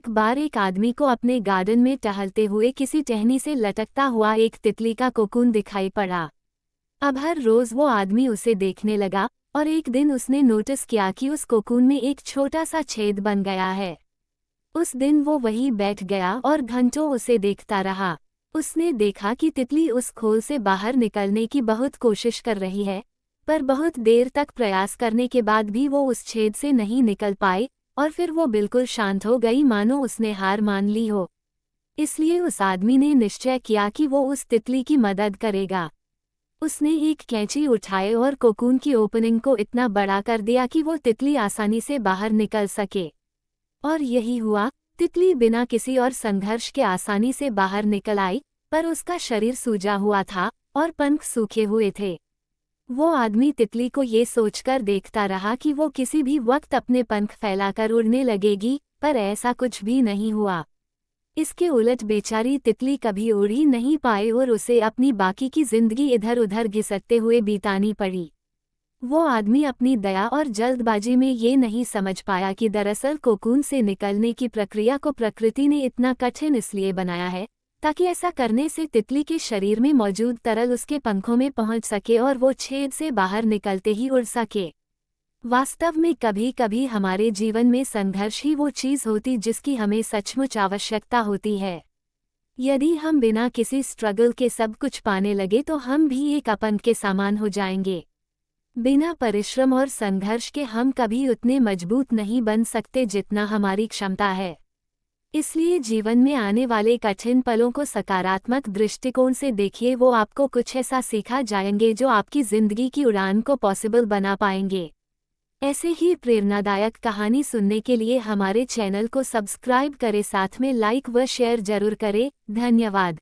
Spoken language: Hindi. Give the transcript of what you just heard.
एक बार एक आदमी को अपने गार्डन में टहलते हुए किसी टहनी से लटकता हुआ एक तितली का कोकून दिखाई पड़ा। अब हर रोज वो आदमी उसे देखने लगा और एक दिन उसने नोटिस किया कि उस कोकून में एक छोटा सा छेद बन गया है। उस दिन वो वहीं बैठ गया और घंटों उसे देखता रहा। उसने देखा कि तितली उस खोल से बाहर निकलने की बहुत कोशिश कर रही है, पर बहुत देर तक प्रयास करने के बाद भी वो उस छेद से नहीं निकल पाई और फिर वो बिल्कुल शांत हो गई, मानो उसने हार मान ली हो। इसलिए उस आदमी ने निश्चय किया कि वो उस तितली की मदद करेगा। उसने एक कैंची उठाई और कोकून की ओपनिंग को इतना बड़ा कर दिया कि वो तितली आसानी से बाहर निकल सके। और यही हुआ, तितली बिना किसी और संघर्ष के आसानी से बाहर निकल आई, पर उसका शरीर सूजा हुआ था और पंख सूखे हुए थे। वो आदमी तितली को ये सोचकर देखता रहा कि वो किसी भी वक्त अपने पंख फैलाकर उड़ने लगेगी, पर ऐसा कुछ भी नहीं हुआ। इसके उलट बेचारी तितली कभी उड़ ही नहीं पाई और उसे अपनी बाकी की जिंदगी इधर उधर घिसटते हुए बितानी पड़ी। वो आदमी अपनी दया और जल्दबाजी में ये नहीं समझ पाया कि दरअसल कोकून से निकलने की प्रक्रिया को प्रकृति ने इतना कठिन इसलिए बनाया है ताकि ऐसा करने से तितली के शरीर में मौजूद तरल उसके पंखों में पहुंच सके और वो छेद से बाहर निकलते ही उड़ सके। वास्तव में कभी कभी हमारे जीवन में संघर्ष ही वो चीज़ होती जिसकी हमें सचमुच आवश्यकता होती है। यदि हम बिना किसी स्ट्रगल के सब कुछ पाने लगे तो हम भी एक अपंग के समान हो जाएंगे। बिना परिश्रम और संघर्ष के हम कभी उतने मजबूत नहीं बन सकते जितना हमारी क्षमता है। इसलिए जीवन में आने वाले कठिन पलों को सकारात्मक दृष्टिकोण से देखिए, वो आपको कुछ ऐसा सिखा जाएंगे जो आपकी जिंदगी की उड़ान को पॉसिबल बना पाएंगे। ऐसे ही प्रेरणादायक कहानी सुनने के लिए हमारे चैनल को सब्सक्राइब करें, साथ में लाइक व शेयर जरूर करें। धन्यवाद।